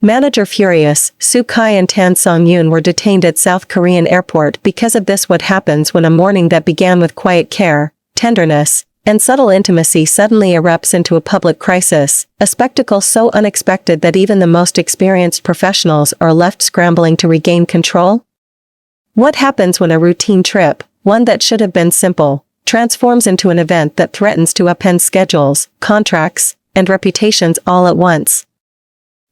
Manager furious, Soo-kai and Songyun were detained at South Korean airport because of this. What happens when a morning that began with quiet care, tenderness, and subtle intimacy suddenly erupts into a public crisis, a spectacle so unexpected that even the most experienced professionals are left scrambling to regain control? What happens when a routine trip, one that should have been simple, transforms into an event that threatens to upend schedules, contracts, and reputations all at once?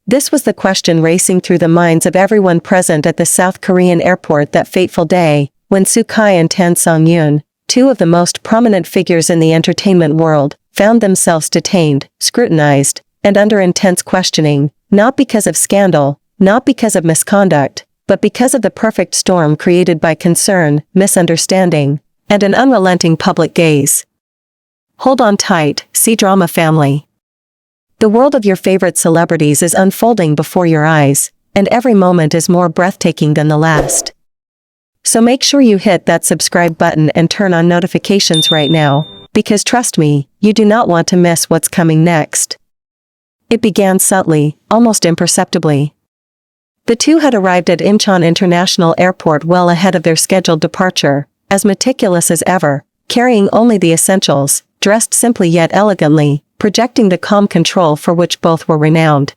This was the question racing through the minds of everyone present at the South Korean airport that fateful day, when Soo-kai and Songyun, two of the most prominent figures in the entertainment world, found themselves detained, scrutinized, and under intense questioning, not because of scandal, not because of misconduct, but because of the perfect storm created by concern, misunderstanding, and an unrelenting public gaze. Hold on tight, C-drama family. The world of your favorite celebrities is unfolding before your eyes, and every moment is more breathtaking than the last. So make sure you hit that subscribe button and turn on notifications right now, because trust me, you do not want to miss what's coming next. It began subtly, almost imperceptibly. The two had arrived at Incheon International Airport well ahead of their scheduled departure, as meticulous as ever, carrying only the essentials, dressed simply yet elegantly, projecting the calm control for which both were renowned.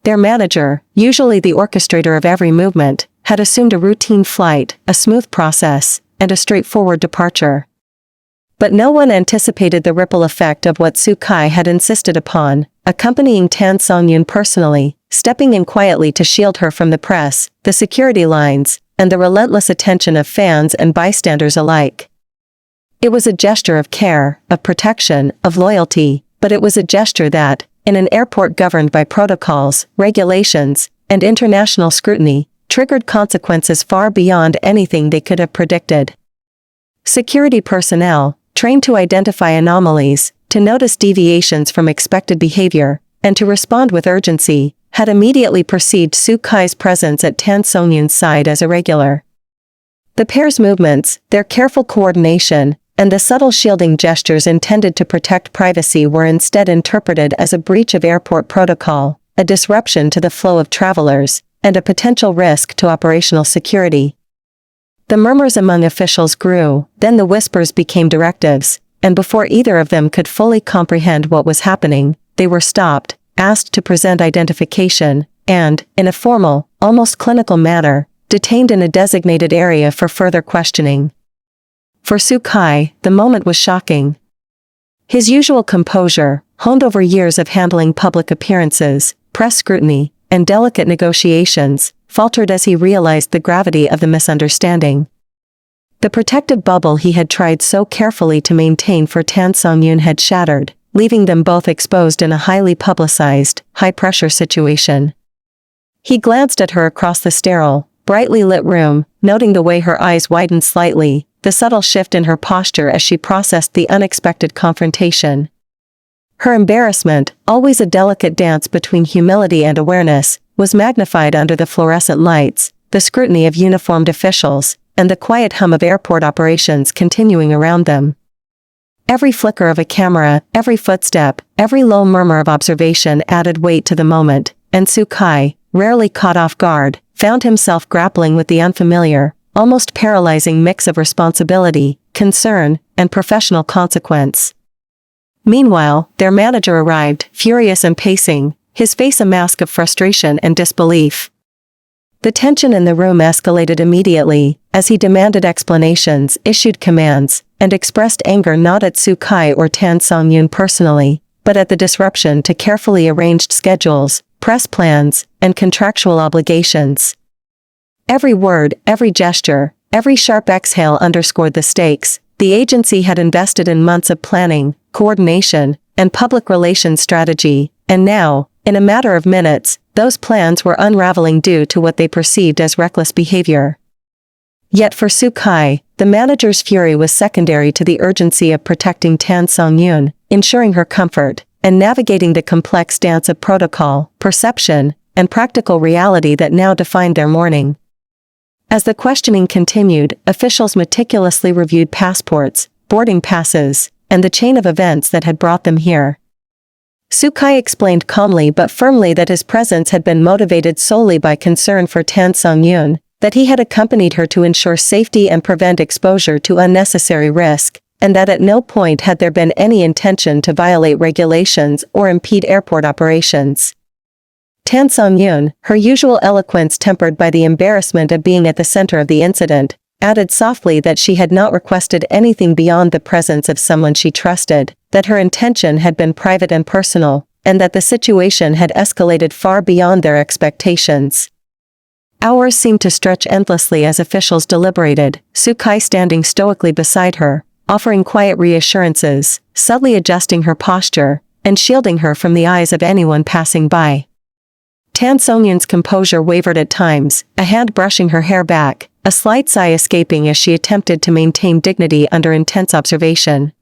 Their manager, usually the orchestrator of every movement, had assumed a routine flight, a smooth process, and a straightforward departure. But no one anticipated the ripple effect of what Soo-kai had insisted upon, accompanying Songyun personally, stepping in quietly to shield her from the press, the security lines, and the relentless attention of fans and bystanders alike. It was a gesture of care, of protection, of loyalty, but it was a gesture that, in an airport governed by protocols, regulations, and international scrutiny, triggered consequences far beyond anything they could have predicted. Security personnel, trained to identify anomalies, to notice deviations from expected behavior, and to respond with urgency, had immediately perceived Soo-kai's presence at Songyun's side as irregular. The pair's movements, their careful coordination, and the subtle shielding gestures intended to protect privacy were instead interpreted as a breach of airport protocol, a disruption to the flow of travelers, and a potential risk to operational security. The murmurs among officials grew, then the whispers became directives, and before either of them could fully comprehend what was happening, they were stopped, asked to present identification, and, in a formal, almost clinical manner, detained in a designated area for further questioning. For Soo-kai, the moment was shocking. His usual composure, honed over years of handling public appearances, press scrutiny, and delicate negotiations, faltered as he realized the gravity of the misunderstanding. The protective bubble he had tried so carefully to maintain for Songyun had shattered, leaving them both exposed in a highly publicized, high-pressure situation. He glanced at her across the sterile, brightly lit room, noting the way her eyes widened slightly, the subtle shift in her posture as she processed the unexpected confrontation. Her embarrassment, always a delicate dance between humility and awareness, was magnified under the fluorescent lights, the scrutiny of uniformed officials, and the quiet hum of airport operations continuing around them. Every flicker of a camera, every footstep, every low murmur of observation added weight to the moment, and Soo-kai, rarely caught off guard, found himself grappling with the unfamiliar, almost paralyzing mix of responsibility, concern, and professional consequence. Meanwhile, their manager arrived, furious and pacing, his face a mask of frustration and disbelief. The tension in the room escalated immediately, as he demanded explanations, issued commands, and expressed anger not at Soo-kai or Songyun personally, but at the disruption to carefully arranged schedules, press plans, and contractual obligations. Every word, every gesture, every sharp exhale underscored the stakes. The agency had invested in months of planning, coordination, and public relations strategy, and now, in a matter of minutes, those plans were unraveling due to what they perceived as reckless behavior. Yet for Soo-kai, the manager's fury was secondary to the urgency of protecting Songyun, ensuring her comfort, and navigating the complex dance of protocol, perception, and practical reality that now defined their morning. As the questioning continued, officials meticulously reviewed passports, boarding passes, and the chain of events that had brought them here. Sukai explained calmly but firmly that his presence had been motivated solely by concern for Songyun, that he had accompanied her to ensure safety and prevent exposure to unnecessary risk, and that at no point had there been any intention to violate regulations or impede airport operations. Songyun, her usual eloquence tempered by the embarrassment of being at the center of the incident, added softly that she had not requested anything beyond the presence of someone she trusted, that her intention had been private and personal, and that the situation had escalated far beyond their expectations. Hours seemed to stretch endlessly as officials deliberated, Sukai standing stoically beside her, offering quiet reassurances, subtly adjusting her posture, and shielding her from the eyes of anyone passing by. Songyun's composure wavered at times, a hand brushing her hair back, a slight sigh escaping as she attempted to maintain dignity under intense observation.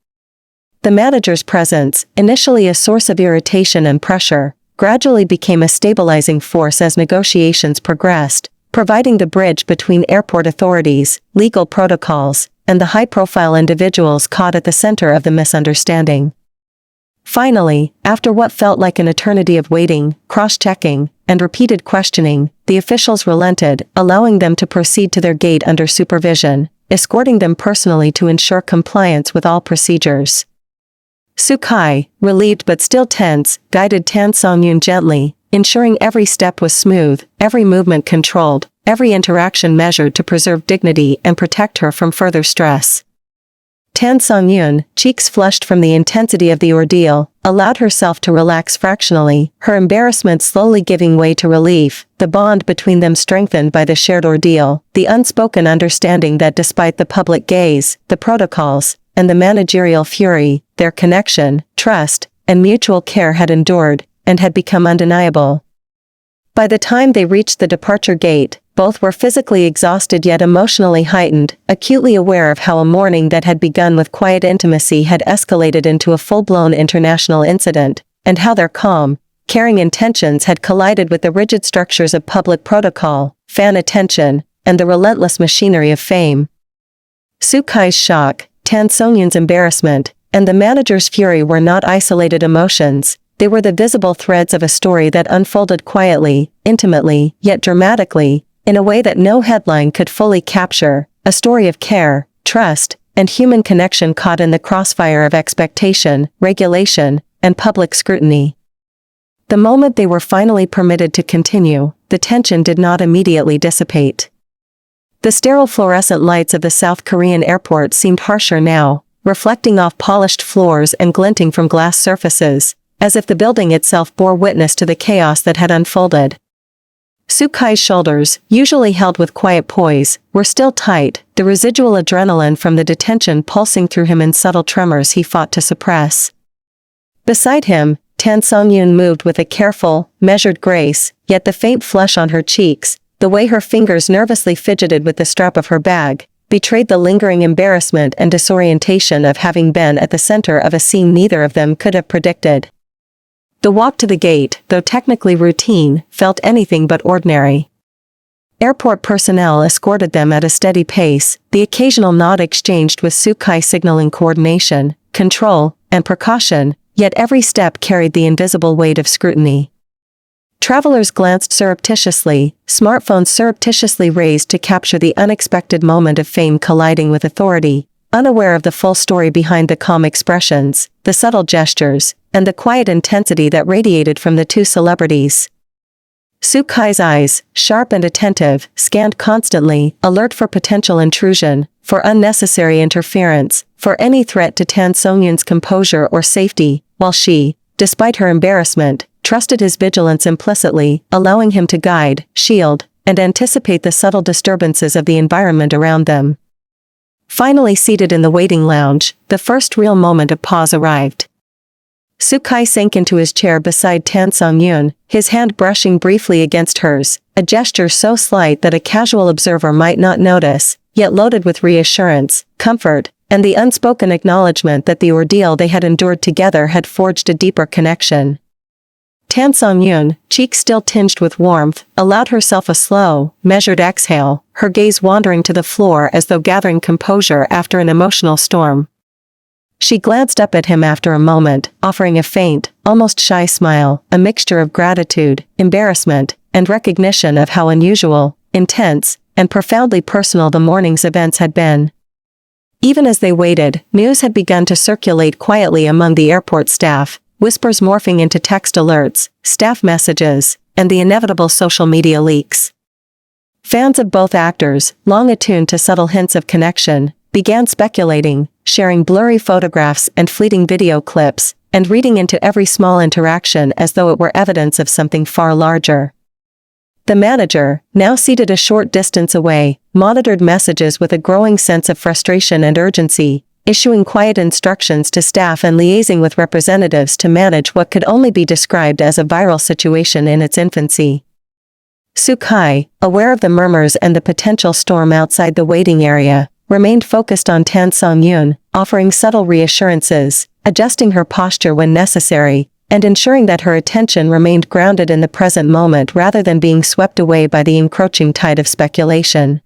The manager's presence, initially a source of irritation and pressure, gradually became a stabilizing force as negotiations progressed, providing the bridge between airport authorities, legal protocols, and the high-profile individuals caught at the center of the misunderstanding. Finally, after what felt like an eternity of waiting, cross-checking, and repeated questioning, the officials relented, allowing them to proceed to their gate under supervision, escorting them personally to ensure compliance with all procedures. Sukai, relieved but still tense, guided Songyun gently, ensuring every step was smooth, every movement controlled, every interaction measured to preserve dignity and protect her from further stress. Songyun, cheeks flushed from the intensity of the ordeal, allowed herself to relax fractionally, her embarrassment slowly giving way to relief, the bond between them strengthened by the shared ordeal, the unspoken understanding that despite the public gaze, the protocols, and the managerial fury, their connection, trust, and mutual care had endured, and had become undeniable. By the time they reached the departure gate, both were physically exhausted yet emotionally heightened, acutely aware of how a morning that had begun with quiet intimacy had escalated into a full-blown international incident, and how their calm, caring intentions had collided with the rigid structures of public protocol, fan attention, and the relentless machinery of fame. Sukai's shock, Songyun's embarrassment, and the manager's fury were not isolated emotions. They were the visible threads of a story that unfolded quietly, intimately, yet dramatically, in a way that no headline could fully capture, a story of care, trust, and human connection caught in the crossfire of expectation, regulation, and public scrutiny. The moment they were finally permitted to continue, the tension did not immediately dissipate. The sterile fluorescent lights of the South Korean airport seemed harsher now, reflecting off polished floors and glinting from glass surfaces, as if the building itself bore witness to the chaos that had unfolded. Sukai's shoulders, usually held with quiet poise, were still tight, the residual adrenaline from the detention pulsing through him in subtle tremors he fought to suppress. Beside him, Songyun moved with a careful, measured grace, yet the faint flush on her cheeks, the way her fingers nervously fidgeted with the strap of her bag, betrayed the lingering embarrassment and disorientation of having been at the center of a scene neither of them could have predicted. The walk to the gate, though technically routine, felt anything but ordinary. Airport personnel escorted them at a steady pace, the occasional nod exchanged with Sukai signaling coordination, control, and precaution, yet every step carried the invisible weight of scrutiny. Travelers glanced surreptitiously, smartphones surreptitiously raised to capture the unexpected moment of fame colliding with authority, unaware of the full story behind the calm expressions, the subtle gestures, and the quiet intensity that radiated from the two celebrities. Sukai's eyes, sharp and attentive, scanned constantly, alert for potential intrusion, for unnecessary interference, for any threat to Songyun's composure or safety, while she, despite her embarrassment, trusted his vigilance implicitly, allowing him to guide, shield, and anticipate the subtle disturbances of the environment around them. Finally seated in the waiting lounge, the first real moment of pause arrived. Sukai sank into his chair beside Songyun, his hand brushing briefly against hers, a gesture so slight that a casual observer might not notice, yet loaded with reassurance, comfort, and the unspoken acknowledgement that the ordeal they had endured together had forged a deeper connection. Songyun, cheeks still tinged with warmth, allowed herself a slow, measured exhale, her gaze wandering to the floor as though gathering composure after an emotional storm. She glanced up at him after a moment, offering a faint, almost shy smile, a mixture of gratitude, embarrassment, and recognition of how unusual, intense, and profoundly personal the morning's events had been. Even as they waited, news had begun to circulate quietly among the airport staff, whispers morphing into text alerts, staff messages, and the inevitable social media leaks. Fans of both actors, long attuned to subtle hints of connection, began speculating, sharing blurry photographs and fleeting video clips, and reading into every small interaction as though it were evidence of something far larger. The manager, now seated a short distance away, monitored messages with a growing sense of frustration and urgency, issuing quiet instructions to staff and liaising with representatives to manage what could only be described as a viral situation in its infancy. Sukai, aware of the murmurs and the potential storm outside the waiting area, remained focused on Songyun, offering subtle reassurances, adjusting her posture when necessary, and ensuring that her attention remained grounded in the present moment rather than being swept away by the encroaching tide of speculation.